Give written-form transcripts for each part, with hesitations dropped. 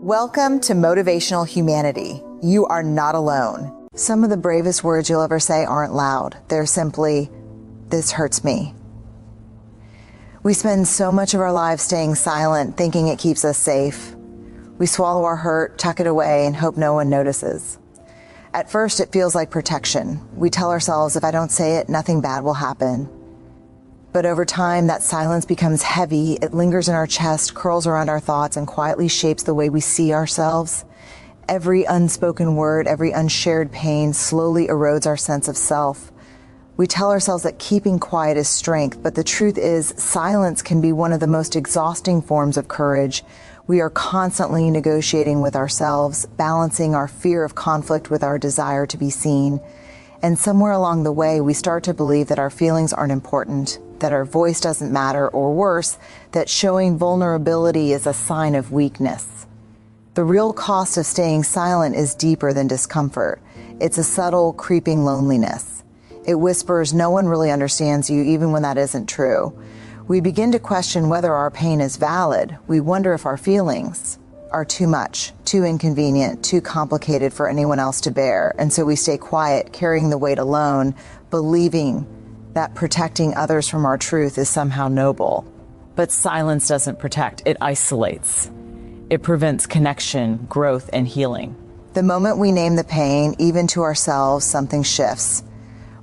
Welcome to Motivational Humanity. You are not alone. Some of the bravest words you'll ever say aren't loud. They're simply, "This hurts me." We spend so much of our lives staying silent, thinking it keeps us safe. We swallow our hurt, tuck it away, and hope no one notices. At first, it feels like protection. We tell ourselves, if I don't say it, nothing bad will happen. But over time, that silence becomes heavy. It lingers in our chest, curls around our thoughts, and quietly shapes the way we see ourselves. Every unspoken word, every unshared pain slowly erodes our sense of self. We tell ourselves that keeping quiet is strength, but the truth is, silence can be one of the most exhausting forms of courage. We are constantly negotiating with ourselves, balancing our fear of conflict with our desire to be seen. And somewhere along the way, we start to believe that our feelings aren't important, that our voice doesn't matter, or worse, that showing vulnerability is a sign of weakness. The real cost of staying silent is deeper than discomfort. It's a subtle, creeping loneliness. It whispers, no one really understands you, even when that isn't true. We begin to question whether our pain is valid. We wonder if our feelings are too much, too inconvenient, too complicated for anyone else to bear. And so we stay quiet, carrying the weight alone, believing that protecting others from our truth is somehow noble. But silence doesn't protect, it isolates. It prevents connection, growth, and healing. The moment we name the pain, even to ourselves, something shifts.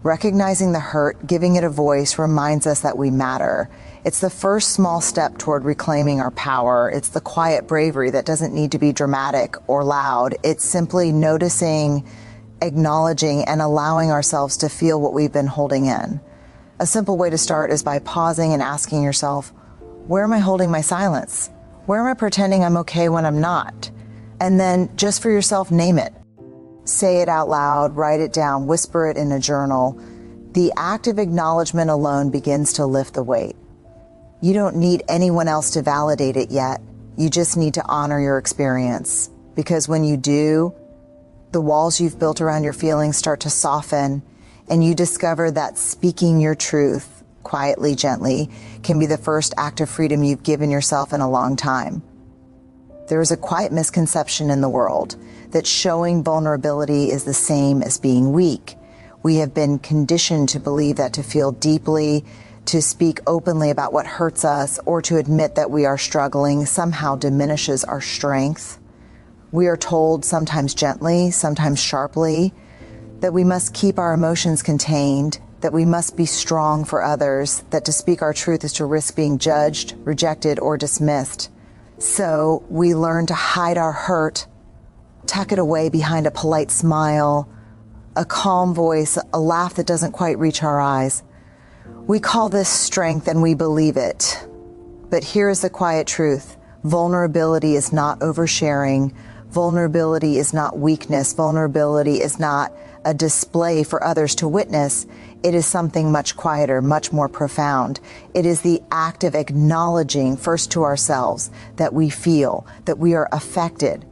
Recognizing the hurt, giving it a voice, reminds us that we matter. It's the first small step toward reclaiming our power. It's the quiet bravery that doesn't need to be dramatic or loud. It's simply noticing, acknowledging, and allowing ourselves to feel what we've been holding in. A simple way to start is by pausing and asking yourself, where am I holding my silence? Where am I pretending I'm okay when I'm not? And then just for yourself, name it. Say it out loud, write it down, whisper it in a journal. The act of acknowledgement alone begins to lift the weight. You don't need anyone else to validate it yet. You just need to honor your experience. Because when you do, the walls you've built around your feelings start to soften, and you discover that speaking your truth, quietly, gently, can be the first act of freedom you've given yourself in a long time. There is a quiet misconception in the world that showing vulnerability is the same as being weak. We have been conditioned to believe that to feel deeply, to speak openly about what hurts us, or to admit that we are struggling somehow diminishes our strength. We are told, sometimes gently, sometimes sharply, that we must keep our emotions contained, that we must be strong for others, that to speak our truth is to risk being judged, rejected, or dismissed. So we learn to hide our hurt, tuck it away behind a polite smile, a calm voice, a laugh that doesn't quite reach our eyes. We call this strength and we believe it. But here is the quiet truth. Vulnerability is not oversharing. Vulnerability is not weakness. Vulnerability is not a display for others to witness. It is something much quieter, much more profound. It is the act of acknowledging first to ourselves that we feel, that we are affected,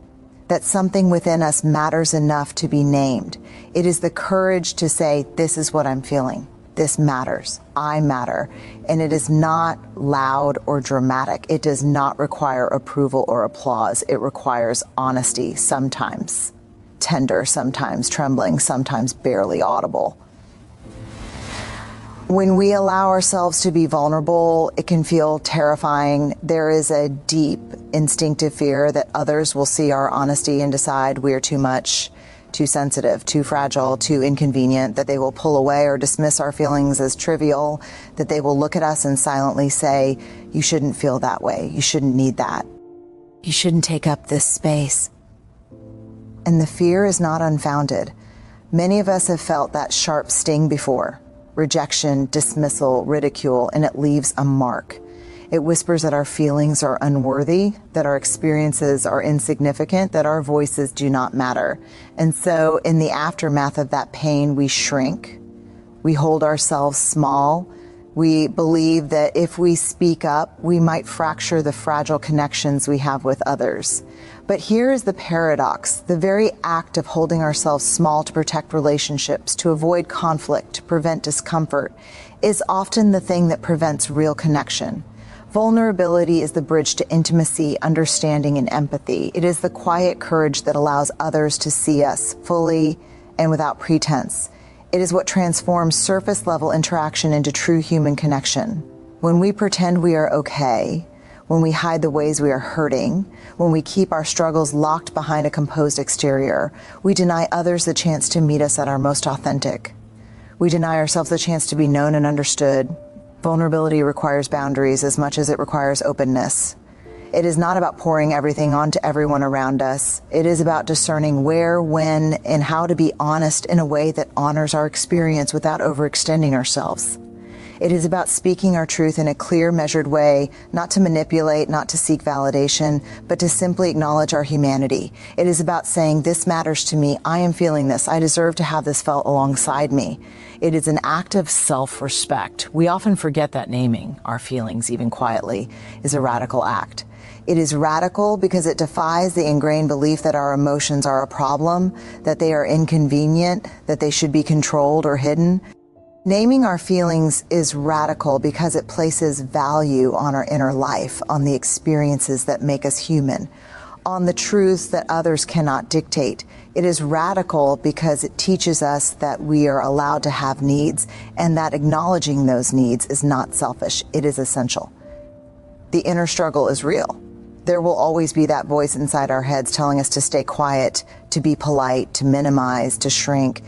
that something within us matters enough to be named. It is the courage to say, this is what I'm feeling. This matters. I matter. And it is not loud or dramatic. It does not require approval or applause. It requires honesty, sometimes tender, sometimes trembling, sometimes barely audible. When we allow ourselves to be vulnerable, it can feel terrifying. There is a deep instinctive fear that others will see our honesty and decide we are too much, too sensitive, too fragile, too inconvenient, that they will pull away or dismiss our feelings as trivial, that they will look at us and silently say, you shouldn't feel that way, you shouldn't need that, you shouldn't take up this space. And the fear is not unfounded. Many of us have felt that sharp sting before. Rejection, dismissal, ridicule, and it leaves a mark. It whispers that our feelings are unworthy, that our experiences are insignificant, that our voices do not matter. And so in the aftermath of that pain, we shrink. We hold ourselves small. We believe that if we speak up, we might fracture the fragile connections we have with others. But here is the paradox. The very act of holding ourselves small to protect relationships, to avoid conflict, to prevent discomfort, is often the thing that prevents real connection. Vulnerability is the bridge to intimacy, understanding, and empathy. It is the quiet courage that allows others to see us fully and without pretense. It is what transforms surface-level interaction into true human connection. When we pretend we are okay, when we hide the ways we are hurting, when we keep our struggles locked behind a composed exterior, we deny others the chance to meet us at our most authentic. We deny ourselves the chance to be known and understood. Vulnerability requires boundaries as much as it requires openness. It is not about pouring everything onto everyone around us. It is about discerning where, when, and how to be honest in a way that honors our experience without overextending ourselves. It is about speaking our truth in a clear, measured way, not to manipulate, not to seek validation, but to simply acknowledge our humanity. It is about saying, this matters to me, I am feeling this, I deserve to have this felt alongside me. It is an act of self-respect. We often forget that naming our feelings, even quietly, is a radical act. It is radical because it defies the ingrained belief that our emotions are a problem, that they are inconvenient, that they should be controlled or hidden. Naming our feelings is radical because it places value on our inner life, on the experiences that make us human, on the truths that others cannot dictate. It is radical because it teaches us that we are allowed to have needs and that acknowledging those needs is not selfish, it is essential. The inner struggle is real. There will always be that voice inside our heads telling us to stay quiet, to be polite, to minimize, to shrink.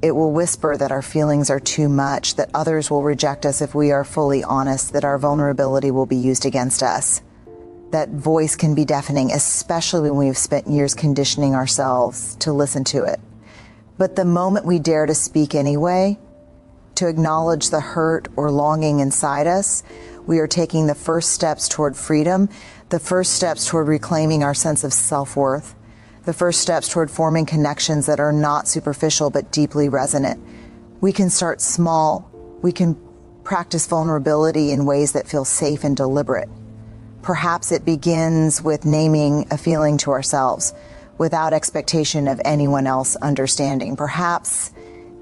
It will whisper that our feelings are too much, that others will reject us if we are fully honest, that our vulnerability will be used against us. That voice can be deafening, especially when we've spent years conditioning ourselves to listen to it. But the moment we dare to speak anyway, to acknowledge the hurt or longing inside us, we are taking the first steps toward freedom, the first steps toward reclaiming our sense of self-worth, the first steps toward forming connections that are not superficial but deeply resonant. We can start small. We can practice vulnerability in ways that feel safe and deliberate. Perhaps it begins with naming a feeling to ourselves without expectation of anyone else understanding. Perhaps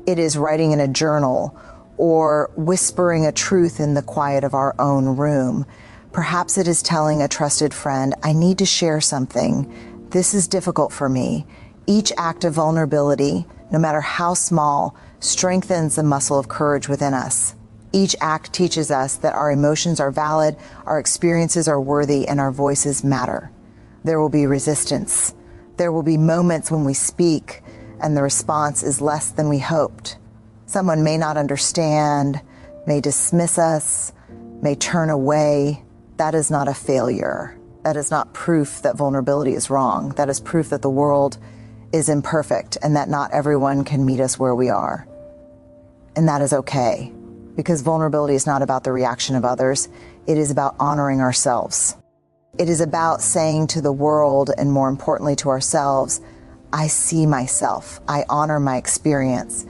it is writing in a journal or whispering a truth in the quiet of our own room. Perhaps it is telling a trusted friend, I need to share something. This is difficult for me. Each act of vulnerability, no matter how small, strengthens the muscle of courage within us. Each act teaches us that our emotions are valid, our experiences are worthy, and our voices matter. There will be resistance. There will be moments when we speak, and the response is less than we hoped. Someone may not understand, may dismiss us, may turn away. That is not a failure. That is not proof that vulnerability is wrong. That is proof that the world is imperfect and that not everyone can meet us where we are. And that is okay, because vulnerability is not about the reaction of others. It is about honoring ourselves. It is about saying to the world, and more importantly to ourselves, I see myself. I honor my experience.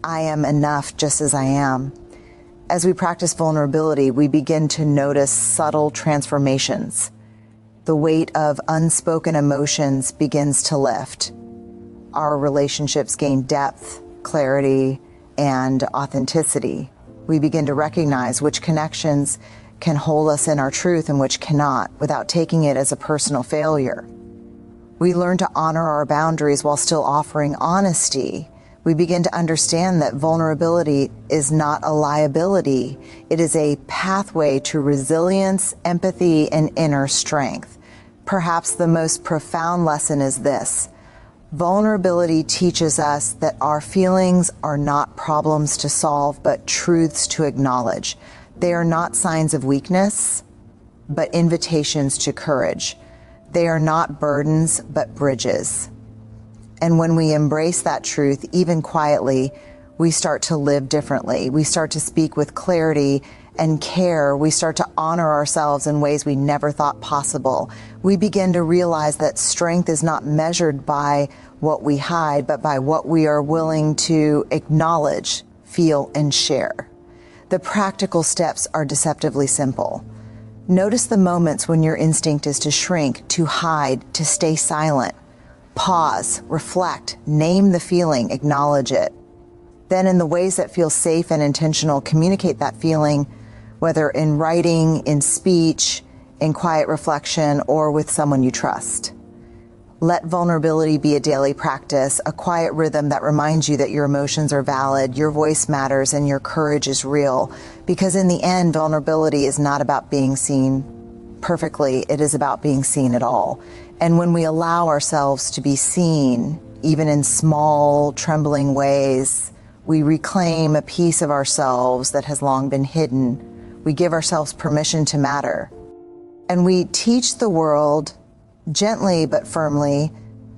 I am enough just as I am. As we practice vulnerability, we begin to notice subtle transformations. The weight of unspoken emotions begins to lift. Our relationships gain depth, clarity, and authenticity. We begin to recognize which connections can hold us in our truth and which cannot, without taking it as a personal failure. We learn to honor our boundaries while still offering honesty. We begin to understand that vulnerability is not a liability. It is a pathway to resilience, empathy, and inner strength. Perhaps the most profound lesson is this. Vulnerability teaches us that our feelings are not problems to solve, but truths to acknowledge. They are not signs of weakness, but invitations to courage. They are not burdens, but bridges. And when we embrace that truth, even quietly, we start to live differently. We start to speak with clarity and care. We start to honor ourselves in ways we never thought possible. We begin to realize that strength is not measured by what we hide, but by what we are willing to acknowledge, feel, and share. The practical steps are deceptively simple. Notice the moments when your instinct is to shrink, to hide, to stay silent. Pause, reflect, name the feeling, acknowledge it. Then in the ways that feel safe and intentional, communicate that feeling whether in writing, in speech, in quiet reflection, or with someone you trust. Let vulnerability be a daily practice, a quiet rhythm that reminds you that your emotions are valid, your voice matters, and your courage is real. Because in the end, vulnerability is not about being seen perfectly, it is about being seen at all. And when we allow ourselves to be seen, even in small, trembling ways, we reclaim a piece of ourselves that has long been hidden. We give ourselves permission to matter. And we teach the world, gently but firmly,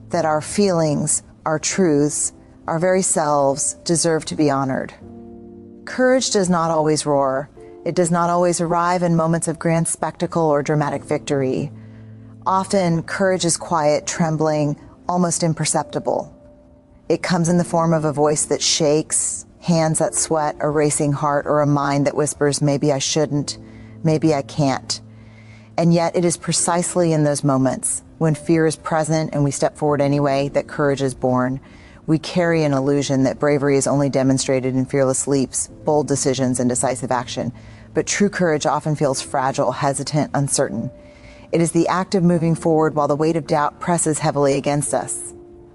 that our feelings, our truths, our very selves deserve to be honored. Courage does not always roar. It does not always arrive in moments of grand spectacle or dramatic victory. Often, courage is quiet, trembling, almost imperceptible. It comes in the form of a voice that shakes, hands that sweat, a racing heart, or a mind that whispers, maybe I shouldn't, maybe I can't. And yet it is precisely in those moments, when fear is present and we step forward anyway, that courage is born. We carry an illusion that bravery is only demonstrated in fearless leaps, bold decisions, and decisive action. But true courage often feels fragile, hesitant, uncertain. It is the act of moving forward while the weight of doubt presses heavily against us.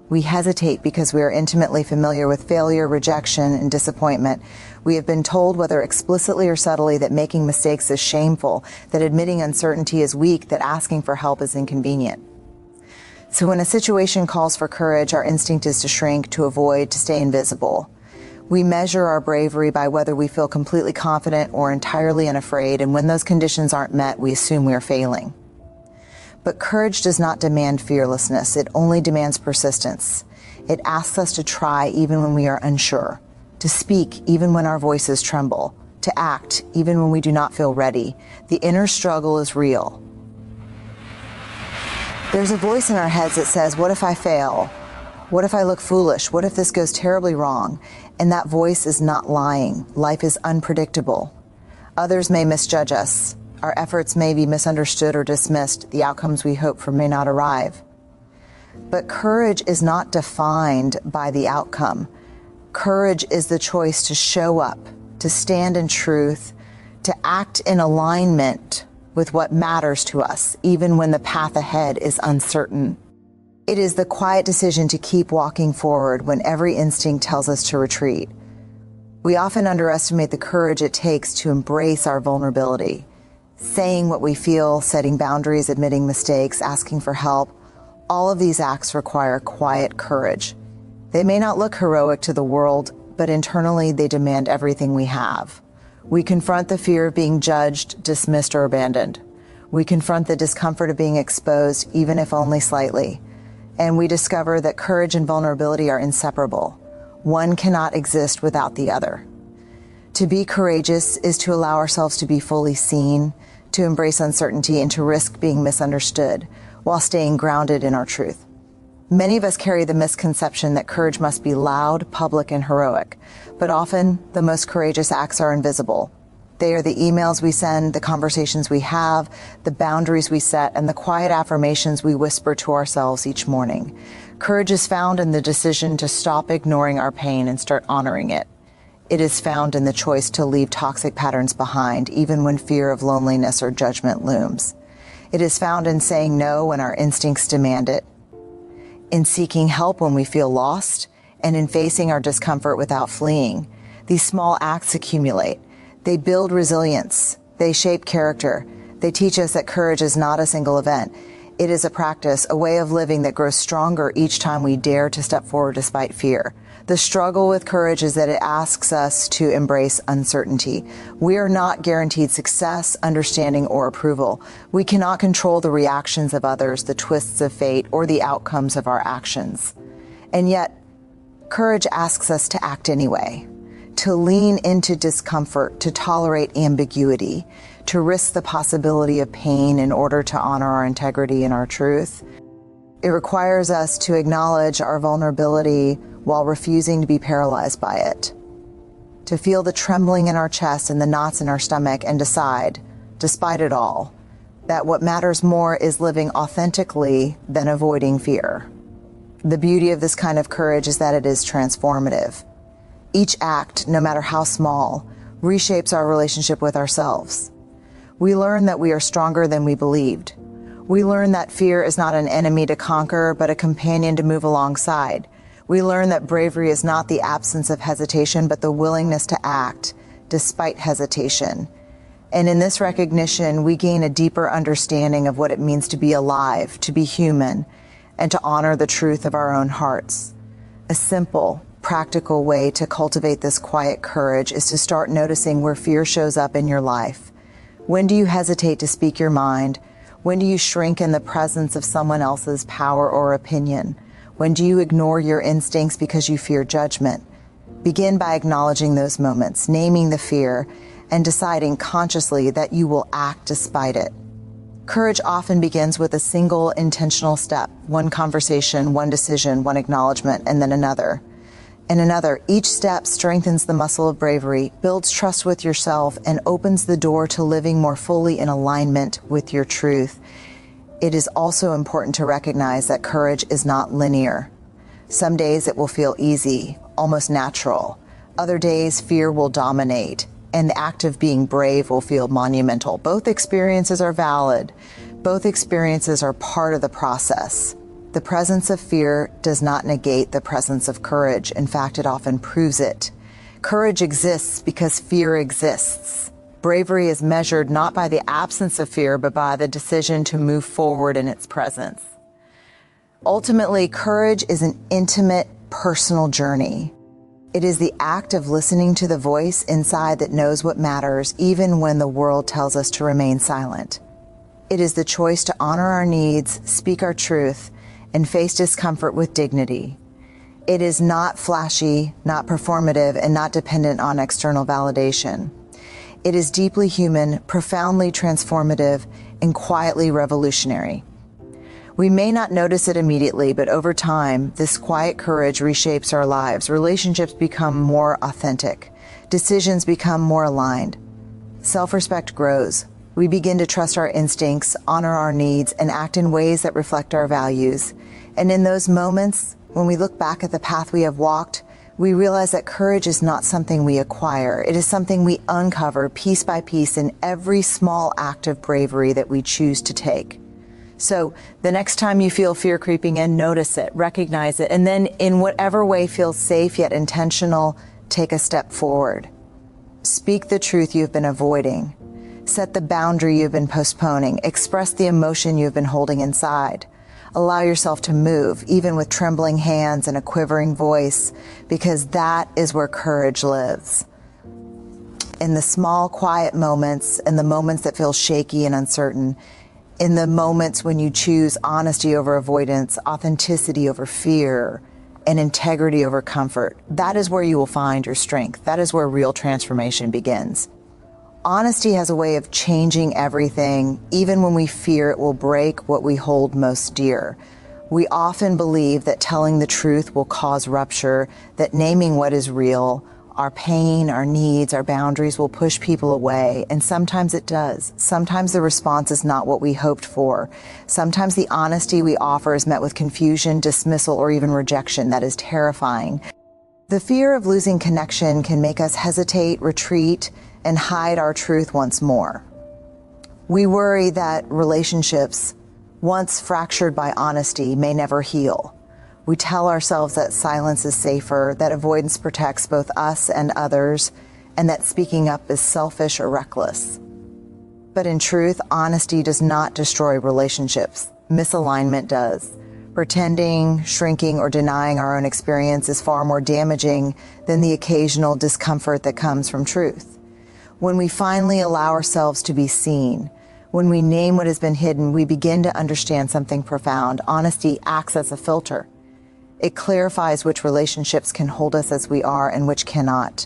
We hesitate because we are intimately familiar with failure, rejection, and disappointment. We have been told, whether explicitly or subtly, that making mistakes is shameful, that admitting uncertainty is weak, that asking for help is inconvenient. So when a situation calls for courage, our instinct is to shrink, to avoid, to stay invisible. We measure our bravery by whether we feel completely confident or entirely unafraid, and when those conditions aren't met, we assume we are failing. But courage does not demand fearlessness. It only demands persistence. It asks us to try even when we are unsure, to speak even when our voices tremble, to act even when we do not feel ready. The inner struggle is real. There's a voice in our heads that says, what if I fail? What if I look foolish? What if this goes terribly wrong? And that voice is not lying. Life is unpredictable. Others may misjudge us. Our efforts may be misunderstood or dismissed. The outcomes we hope for may not arrive. But courage is not defined by the outcome. Courage is the choice to show up, to stand in truth, to act in alignment with what matters to us, even when the path ahead is uncertain. It is the quiet decision to keep walking forward when every instinct tells us to retreat. We often underestimate the courage it takes to embrace our vulnerability. Saying what we feel, setting boundaries, admitting mistakes, asking for help, all of these acts require quiet courage. They may not look heroic to the world, but internally they demand everything we have. We confront the fear of being judged, dismissed, or abandoned. We confront the discomfort of being exposed, even if only slightly. And we discover that courage and vulnerability are inseparable. One cannot exist without the other. To be courageous is to allow ourselves to be fully seen, to embrace uncertainty, and to risk being misunderstood while staying grounded in our truth. Many of us carry the misconception that courage must be loud, public, and heroic, but often the most courageous acts are invisible. They are the emails we send, the conversations we have, the boundaries we set, and the quiet affirmations we whisper to ourselves each morning. Courage is found in the decision to stop ignoring our pain and start honoring it. It is found in the choice to leave toxic patterns behind, even when fear of loneliness or judgment looms. It is found in saying no when our instincts demand it, in seeking help when we feel lost, and in facing our discomfort without fleeing. These small acts accumulate. They build resilience. They shape character. They teach us that courage is not a single event. It is a practice, a way of living that grows stronger each time we dare to step forward despite fear. The struggle with courage is that it asks us to embrace uncertainty. We are not guaranteed success, understanding, or approval. We cannot control the reactions of others, the twists of fate, or the outcomes of our actions. And yet, courage asks us to act anyway, to lean into discomfort, to tolerate ambiguity, to risk the possibility of pain in order to honor our integrity and our truth. It requires us to acknowledge our vulnerability while refusing to be paralyzed by it, to feel the trembling in our chest and the knots in our stomach and decide, despite it all, that what matters more is living authentically than avoiding fear. The beauty of this kind of courage is that it is transformative. Each act, no matter how small, reshapes our relationship with ourselves. We learn that we are stronger than we believed. We learn that fear is not an enemy to conquer, but a companion to move alongside. We learn that bravery is not the absence of hesitation, but the willingness to act despite hesitation. And in this recognition, we gain a deeper understanding of what it means to be alive, to be human, and to honor the truth of our own hearts. A simple, practical way to cultivate this quiet courage is to start noticing where fear shows up in your life. When do you hesitate to speak your mind? When do you shrink in the presence of someone else's power or opinion? When do you ignore your instincts because you fear judgment? Begin by acknowledging those moments, naming the fear, and deciding consciously that you will act despite it. Courage often begins with a single intentional step, one conversation, one decision, one acknowledgement, and then another. And another. Each step strengthens the muscle of bravery, builds trust with yourself, and opens the door to living more fully in alignment with your truth. It is also important to recognize that courage is not linear. Some days it will feel easy, almost natural. Other days fear will dominate, and the act of being brave will feel monumental. Both experiences are valid. Both experiences are part of the process. The presence of fear does not negate the presence of courage. In fact, it often proves it. Courage exists because fear exists. Bravery is measured not by the absence of fear, but by the decision to move forward in its presence. Ultimately, courage is an intimate, personal journey. It is the act of listening to the voice inside that knows what matters, even when the world tells us to remain silent. It is the choice to honor our needs, speak our truth, and face discomfort with dignity. It is not flashy, not performative, and not dependent on external validation. It is deeply human, profoundly transformative, and quietly revolutionary. We may not notice it immediately, but over time, this quiet courage reshapes our lives. Relationships become more authentic. Decisions become more aligned. Self-respect grows. We begin to trust our instincts, honor our needs, and act in ways that reflect our values. And in those moments, when we look back at the path we have walked, we realize that courage is not something we acquire. It is something we uncover piece by piece in every small act of bravery that we choose to take. So the next time you feel fear creeping in, notice it, recognize it, and then in whatever way feels safe yet intentional, take a step forward. Speak the truth you've been avoiding. Set the boundary you've been postponing. Express the emotion you've been holding inside. Allow yourself to move, even with trembling hands and a quivering voice, because that is where courage lives. In the small, quiet moments, in the moments that feel shaky and uncertain, in the moments when you choose honesty over avoidance, authenticity over fear, and integrity over comfort, that is where you will find your strength. That is where real transformation begins. Honesty has a way of changing everything, even when we fear it will break what we hold most dear. We often believe that telling the truth will cause rupture, that naming what is real, our pain, our needs, our boundaries will push people away, and sometimes it does. Sometimes the response is not what we hoped for. Sometimes the honesty we offer is met with confusion, dismissal, or even rejection. That is terrifying. The fear of losing connection can make us hesitate, retreat, and hide our truth once more. We worry that relationships, once fractured by honesty, may never heal. We tell ourselves that silence is safer, that avoidance protects both us and others, and that speaking up is selfish or reckless. But in truth, honesty does not destroy relationships. Misalignment does. Pretending, shrinking, or denying our own experience is far more damaging than the occasional discomfort that comes from truth. When we finally allow ourselves to be seen, when we name what has been hidden, we begin to understand something profound. Honesty acts as a filter. It clarifies which relationships can hold us as we are and which cannot.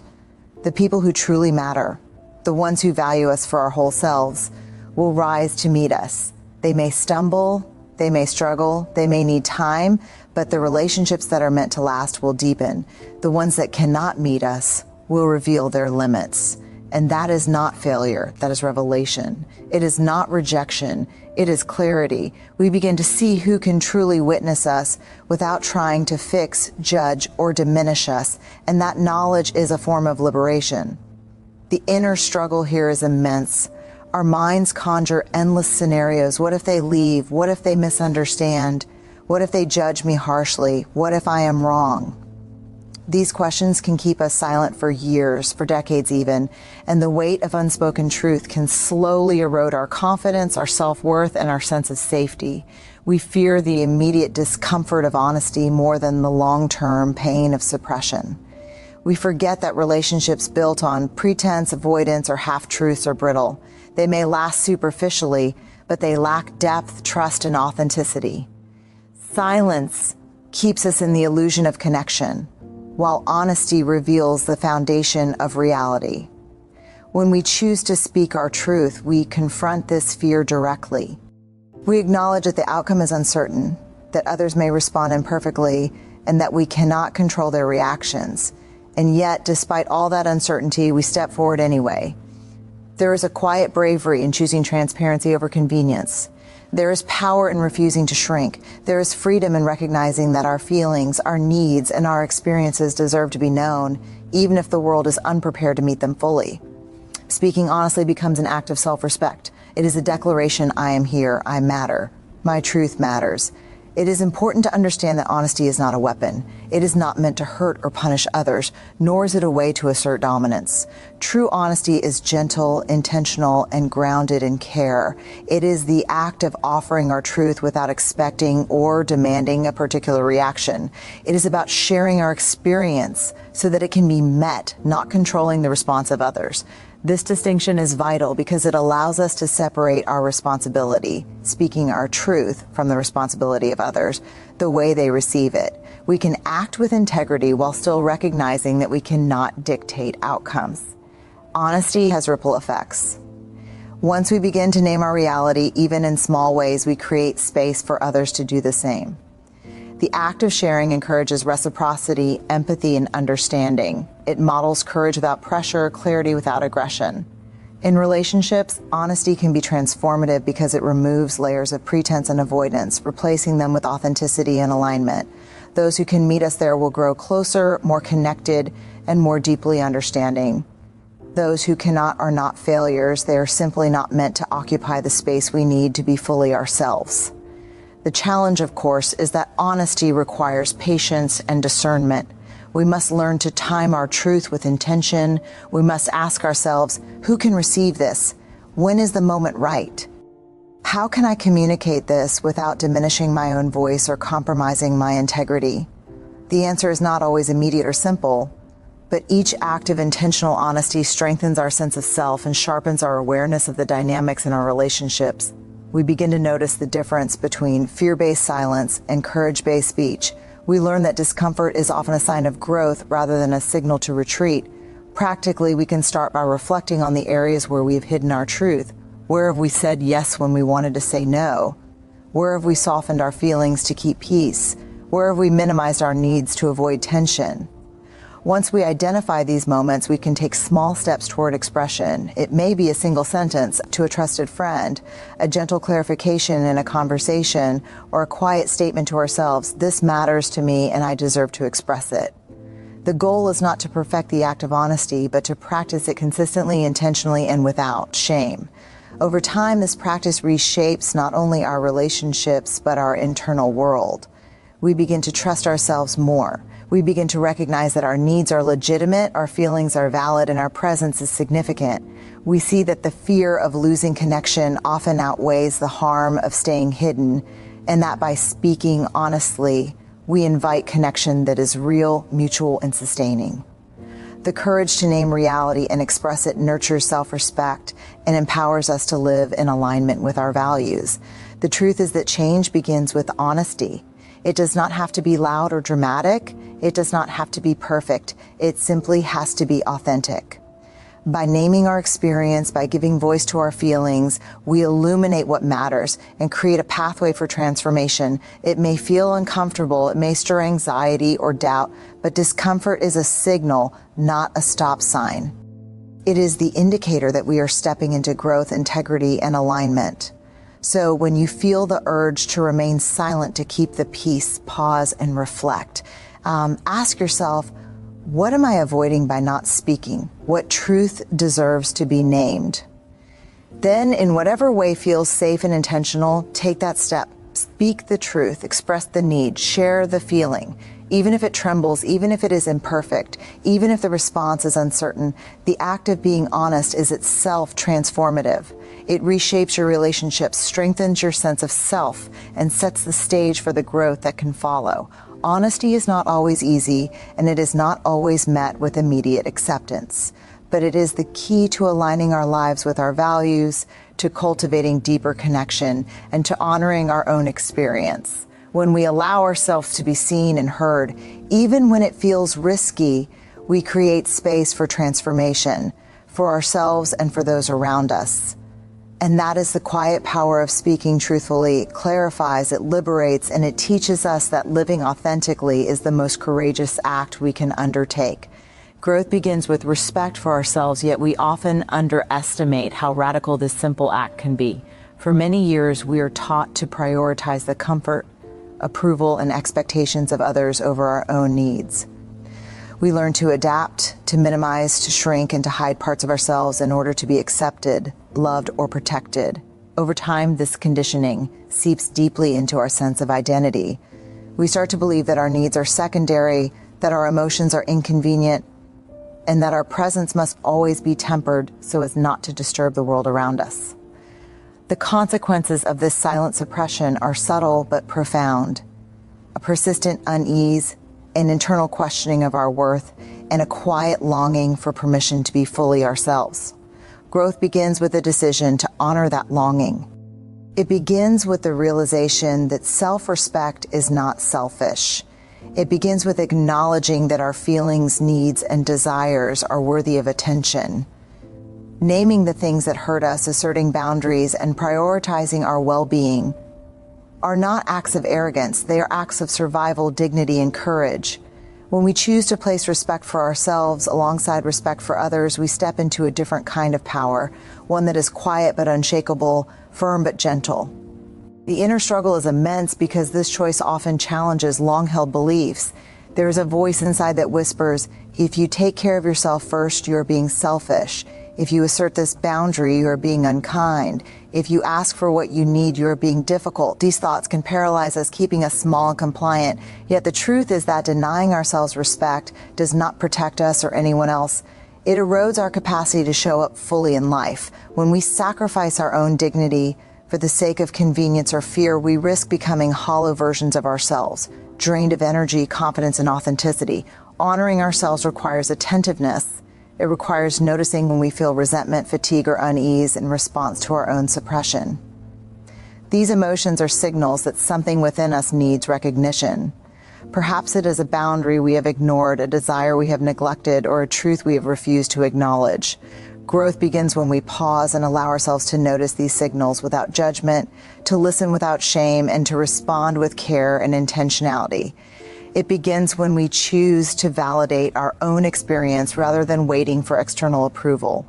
The people who truly matter, the ones who value us for our whole selves, will rise to meet us. They may stumble, they may struggle, they may need time, but the relationships that are meant to last will deepen. The ones that cannot meet us will reveal their limits. And that is not failure, that is revelation. It is not rejection, it is clarity. We begin to see who can truly witness us without trying to fix, judge, or diminish us, and that knowledge is a form of liberation. The inner struggle here is immense. Our minds conjure endless scenarios. What if they leave? What if they misunderstand? What if they judge me harshly? What if I am wrong? These questions can keep us silent for years, for decades even, and the weight of unspoken truth can slowly erode our confidence, our self-worth, and our sense of safety. We fear the immediate discomfort of honesty more than the long-term pain of suppression. We forget that relationships built on pretense, avoidance, or half-truths are brittle. They may last superficially, but they lack depth, trust, and authenticity. Silence keeps us in the illusion of connection, while honesty reveals the foundation of reality. When we choose to speak our truth, we confront this fear directly. We acknowledge that the outcome is uncertain, that others may respond imperfectly, and that we cannot control their reactions. And yet, despite all that uncertainty, we step forward anyway. There is a quiet bravery in choosing transparency over convenience. There is power in refusing to shrink. There is freedom in recognizing that our feelings, our needs, and our experiences deserve to be known, even if the world is unprepared to meet them fully. Speaking honestly becomes an act of self-respect. It is a declaration, I am here, I matter. My truth matters. It is important to understand that honesty is not a weapon. It is not meant to hurt or punish others, nor is it a way to assert dominance. True honesty is gentle, intentional, and grounded in care. It is the act of offering our truth without expecting or demanding a particular reaction. It is about sharing our experience so that it can be met, not controlling the response of others. This distinction is vital because it allows us to separate our responsibility, speaking our truth, from the responsibility of others, the way they receive it. We can act with integrity while still recognizing that we cannot dictate outcomes. Honesty has ripple effects. Once we begin to name our reality, even in small ways, we create space for others to do the same. The act of sharing encourages reciprocity, empathy, and understanding. It models courage without pressure, clarity without aggression. In relationships, honesty can be transformative because it removes layers of pretense and avoidance, replacing them with authenticity and alignment. Those who can meet us there will grow closer, more connected, and more deeply understanding. Those who cannot are not failures. They are simply not meant to occupy the space we need to be fully ourselves. The challenge, of course, is that honesty requires patience and discernment. We must learn to time our truth with intention. We must ask ourselves, who can receive this? When is the moment right? How can I communicate this without diminishing my own voice or compromising my integrity? The answer is not always immediate or simple, but each act of intentional honesty strengthens our sense of self and sharpens our awareness of the dynamics in our relationships. We begin to notice the difference between fear-based silence and courage-based speech. We learn that discomfort is often a sign of growth rather than a signal to retreat. Practically, we can start by reflecting on the areas where we've hidden our truth. Where have we said yes when we wanted to say no? Where have we softened our feelings to keep peace? Where have we minimized our needs to avoid tension? Once we identify these moments, we can take small steps toward expression. It may be a single sentence to a trusted friend, a gentle clarification in a conversation, or a quiet statement to ourselves, this matters to me and I deserve to express it. The goal is not to perfect the act of honesty, but to practice it consistently, intentionally, and without shame. Over time, this practice reshapes not only our relationships, but our internal world. We begin to trust ourselves more. We begin to recognize that our needs are legitimate, our feelings are valid, and our presence is significant. We see that the fear of losing connection often outweighs the harm of staying hidden, and that by speaking honestly, we invite connection that is real, mutual, and sustaining. The courage to name reality and express it nurtures self-respect and empowers us to live in alignment with our values. The truth is that change begins with honesty. It does not have to be loud or dramatic. It does not have to be perfect. It simply has to be authentic. By naming our experience, by giving voice to our feelings, we illuminate what matters and create a pathway for transformation. It may feel uncomfortable, it may stir anxiety or doubt, but discomfort is a signal, not a stop sign. It is the indicator that we are stepping into growth, integrity, and alignment. So when you feel the urge to remain silent to keep the peace, pause and reflect. Ask yourself, What am I avoiding by not speaking? What truth deserves to be named? Then, in whatever way feels safe and intentional, take that step. Speak the truth, express the need, share the feeling. Even if it trembles, even if it is imperfect, even if the response is uncertain, the act of being honest is itself transformative. It reshapes your relationships, strengthens your sense of self, and sets the stage for the growth that can follow. Honesty is not always easy, and it is not always met with immediate acceptance. But it is the key to aligning our lives with our values, to cultivating deeper connection, and to honoring our own experience. When we allow ourselves to be seen and heard, even when it feels risky, we create space for transformation, for ourselves and for those around us. And that is the quiet power of speaking truthfully. It clarifies, it liberates, and it teaches us that living authentically is the most courageous act we can undertake. Growth begins with respect for ourselves, yet we often underestimate how radical this simple act can be. For many years, we are taught to prioritize the comfort, approval, and expectations of others over our own needs. We learn to adapt, to minimize, to shrink, and to hide parts of ourselves in order to be accepted, loved, or protected. Over time, this conditioning seeps deeply into our sense of identity. We start to believe that our needs are secondary, that our emotions are inconvenient, and that our presence must always be tempered so as not to disturb the world around us. The consequences of this silent suppression are subtle but profound. A persistent unease, an internal questioning of our worth, and a quiet longing for permission to be fully ourselves. Growth begins with a decision to honor that longing. It begins with the realization that self-respect is not selfish. It begins with acknowledging that our feelings, needs, and desires are worthy of attention. Naming the things that hurt us, asserting boundaries, and prioritizing our well-being are not acts of arrogance. They are acts of survival, dignity, and courage. When we choose to place respect for ourselves alongside respect for others, we step into a different kind of power, one that is quiet but unshakable, firm but gentle. The inner struggle is immense because this choice often challenges long-held beliefs. There is a voice inside that whispers, if you take care of yourself first, you are being selfish. If you assert this boundary, you are being unkind. If you ask for what you need, you are being difficult. These thoughts can paralyze us, keeping us small and compliant. Yet the truth is that denying ourselves respect does not protect us or anyone else. It erodes our capacity to show up fully in life. When we sacrifice our own dignity for the sake of convenience or fear, we risk becoming hollow versions of ourselves, drained of energy, confidence, and authenticity. Honoring ourselves requires attentiveness. It requires noticing when we feel resentment, fatigue, or unease in response to our own suppression. These emotions are signals that something within us needs recognition. Perhaps it is a boundary we have ignored, a desire we have neglected, or a truth we have refused to acknowledge. Growth begins when we pause and allow ourselves to notice these signals without judgment, to listen without shame, and to respond with care and intentionality. It begins when we choose to validate our own experience rather than waiting for external approval.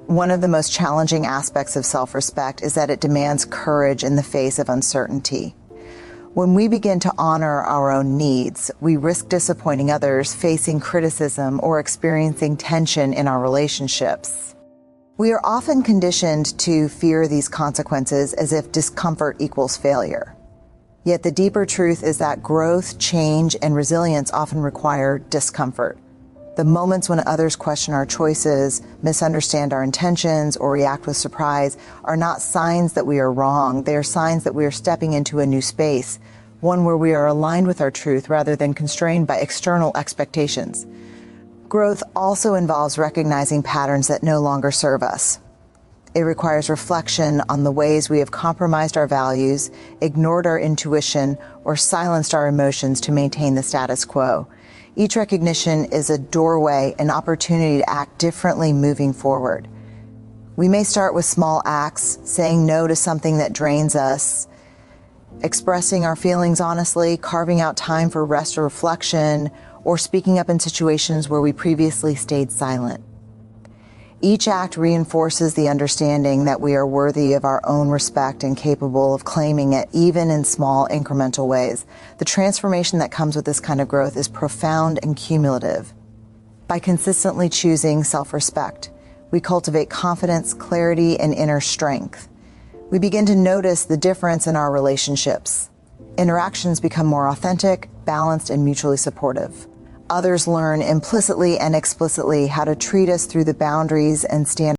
One of the most challenging aspects of self-respect is that it demands courage in the face of uncertainty. When we begin to honor our own needs, we risk disappointing others, facing criticism, or experiencing tension in our relationships. We are often conditioned to fear these consequences as if discomfort equals failure. Yet the deeper truth is that growth, change, and resilience often require discomfort. The moments when others question our choices, misunderstand our intentions, or react with surprise are not signs that we are wrong. They are signs that we are stepping into a new space, one where we are aligned with our truth rather than constrained by external expectations. Growth also involves recognizing patterns that no longer serve us. It requires reflection on the ways we have compromised our values, ignored our intuition, or silenced our emotions to maintain the status quo. Each recognition is a doorway, an opportunity to act differently moving forward. We may start with small acts, saying no to something that drains us, expressing our feelings honestly, carving out time for rest or reflection, or speaking up in situations where we previously stayed silent. Each act reinforces the understanding that we are worthy of our own respect and capable of claiming it, even in small, incremental ways. The transformation that comes with this kind of growth is profound and cumulative. By consistently choosing self-respect, we cultivate confidence, clarity, and inner strength. We begin to notice the difference in our relationships. Interactions become more authentic, balanced, and mutually supportive. Others learn implicitly and explicitly how to treat us through the boundaries and standards